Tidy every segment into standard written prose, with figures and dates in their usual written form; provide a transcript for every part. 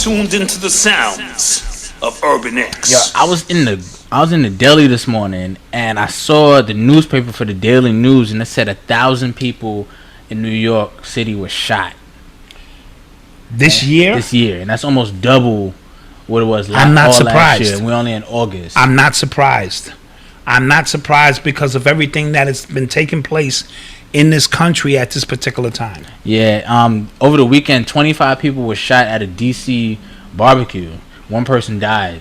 tuned into the sounds of Urban X. Yo, I was in the deli this morning, and I saw the newspaper for the Daily News, and it said 1,000 people in New York City were shot this year, and that's almost double what it was last year. I'm not surprised. Last year. We're only in August. I'm not surprised. I'm not surprised because of everything that has been taking place in this country at this particular time. Yeah, over the weekend, 25 people were shot at a DC barbecue. One person died,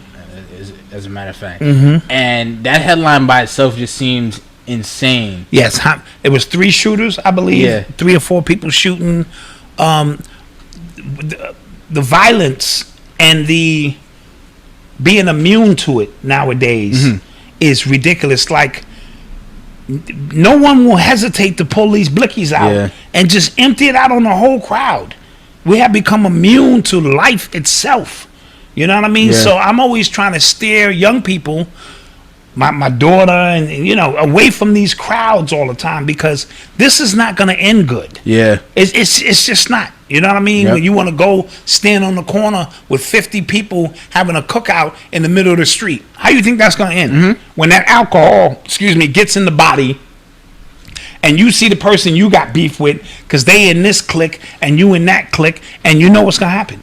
as a matter of fact. Mm-hmm. And that headline by itself just seems insane. Yes, it was 3 shooters, I believe. Yeah. 3 or 4 people shooting. The violence and the being immune to it nowadays is ridiculous. Like, no one will hesitate to pull these blickies out and just empty it out on the whole crowd. We have become immune to life itself. You know what I mean? Yeah. So I'm always trying to steer young people, my daughter, and away from these crowds all the time, because this is not going to end good. Yeah, it's just not. You know what I mean? Yep. When you want to go stand on the corner with 50 people having a cookout in the middle of the street, how you think that's going to end? When that alcohol, gets in the body, and you see the person you got beef with because they in this clique and you in that clique, and you know what's going to happen.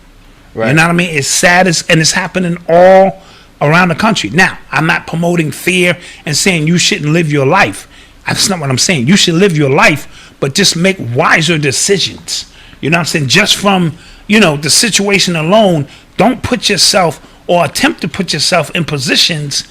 Right. You know what I mean? It's sad, and it's happening all around the country. Now, I'm not promoting fear and saying you shouldn't live your life. That's not what I'm saying. You should live your life, but just make wiser decisions. You know what I'm saying? Just from, the situation alone, don't put yourself or attempt to put yourself in positions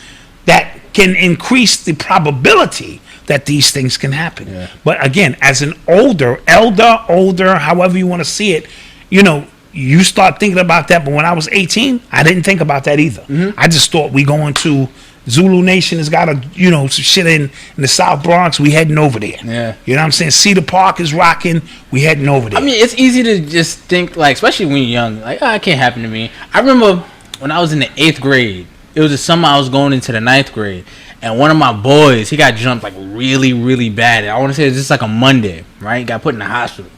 that can increase the probability that these things can happen. Yeah. But again, as an elder, however you want to see it, you start thinking about that. But when I was 18, I didn't think about that either. I just thought we going to Zulu Nation has got some shit in the South Bronx. We heading over there. Yeah. You know what I'm saying? Cedar Park is rocking. We heading over there. I mean, it's easy to just think, like, especially when you're young, like, it can't happen to me. I remember when I was in the 8th grade, it was the summer I was going into the 9th grade, and one of my boys, he got jumped, like, really, really bad. I want to say it was just like a Monday, right? He got put in the hospital.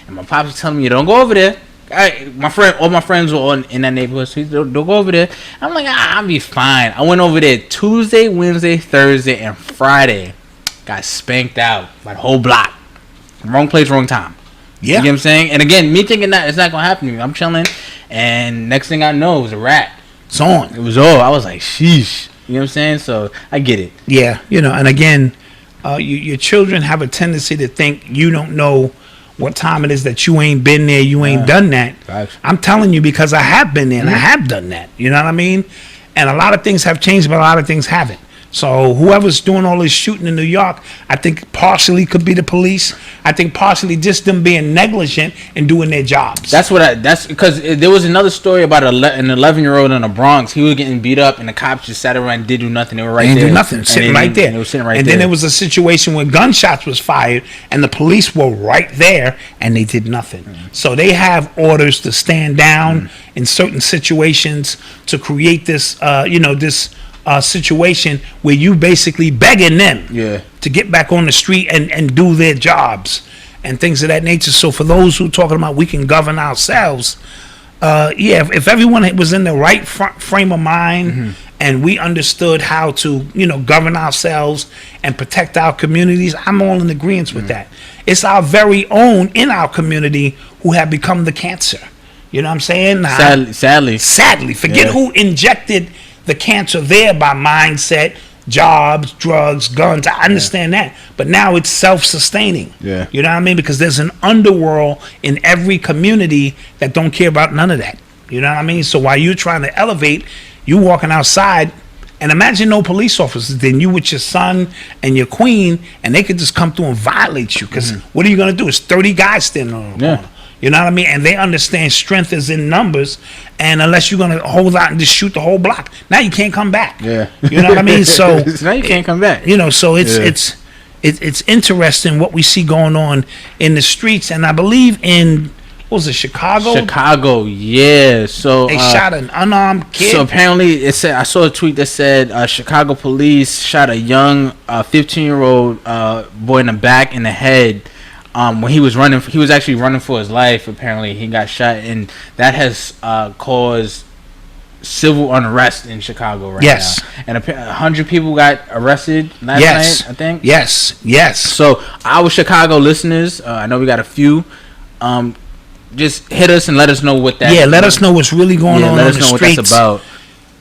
And my pops was telling me, don't go over there. All my friends were in that neighborhood, so don't go over there. I'm like, I'll be fine. I went over there Tuesday, Wednesday, Thursday, and Friday. Got spanked out by the whole block. Wrong place, wrong time. Yeah. You know what I'm saying? And again, me thinking that it's not going to happen to me. I'm chilling, and next thing I know, it was a rat. It's on. It was all. I was like, sheesh. You know what I'm saying? So I get it. Yeah. And again, your children have a tendency to think you don't know what time it is, that you ain't been there, you ain't done that. Facts. I'm telling you, because I have been there and I have done that. You know what I mean? And a lot of things have changed, but a lot of things haven't. So whoever's doing all this shooting in New York, I think partially could be the police. I think partially just them being negligent and doing their jobs. That's because there was another story about an 11-year-old in the Bronx. He was getting beat up, and the cops just sat around and did do nothing. They were right there. They didn't do nothing, sitting right there. And then there was a situation where gunshots was fired, and the police were right there, and they did nothing. So they have orders to stand down in certain situations to create this, situation where you basically begging them to get back on the street and do their jobs and things of that nature. So for those who are talking about we can govern ourselves, if everyone was in the right frame of mind and we understood how to govern ourselves and protect our communities, I'm all in agreement with that. It's our very own in our community who have become the cancer. You know what I'm saying? Sadly, forget who injected the cancer there by mindset, jobs, drugs, guns. I understand that. But now it's self-sustaining. Yeah. You know what I mean? Because there's an underworld in every community that don't care about none of that. You know what I mean? So while you're trying to elevate, you walking outside, and imagine no police officers, then you with your son and your queen, and they could just come through and violate you. Because what are you going to do? It's 30 guys standing on the corner. You know what I mean? And they understand strength is in numbers, and unless you're gonna hold out and just shoot the whole block, now you can't come back. Yeah, you know what I mean. So now you can't come back. So it's interesting what we see going on in the streets, and I believe in what was it, Chicago? Chicago, yeah. So they shot an unarmed kid. So apparently, it said, I saw a tweet that said Chicago police shot a young 15-year-old boy in the back and the head. when he was running. He was actually running for his life. Apparently, he got shot, and that has caused civil unrest in Chicago right now. And 100 people got arrested last night, I think. Yes. So our Chicago listeners, I know we got a few. Just hit us and let us know what that. Yeah, let us know what's really going on let the us know streets what that's about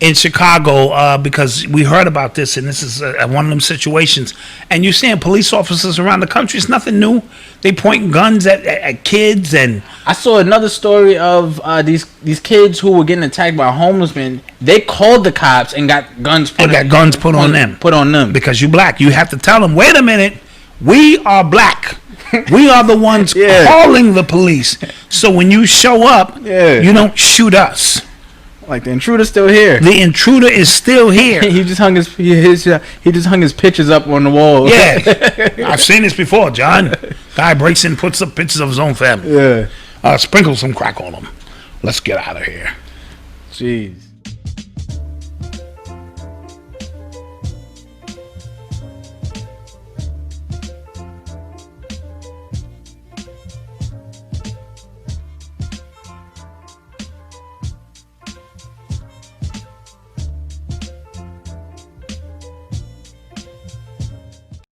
in Chicago, because we heard about this, and this is one of them situations. And you're seeing police officers around the country. It's nothing new. They pointing guns at kids. And I saw another story of these kids who were getting attacked by homeless men. They called the cops and got guns put on them. Put on them because you're black. You have to tell them, wait a minute, we are black. We are the ones calling the police. So when you show up, you don't shoot us. Like the intruder's still here. The intruder is still here. He just hung his pictures up on the wall. Yeah, I've seen this before, John. Guy breaks in, puts up pictures of his own family. Yeah, sprinkle some crack on them. Let's get out of here. Jeez.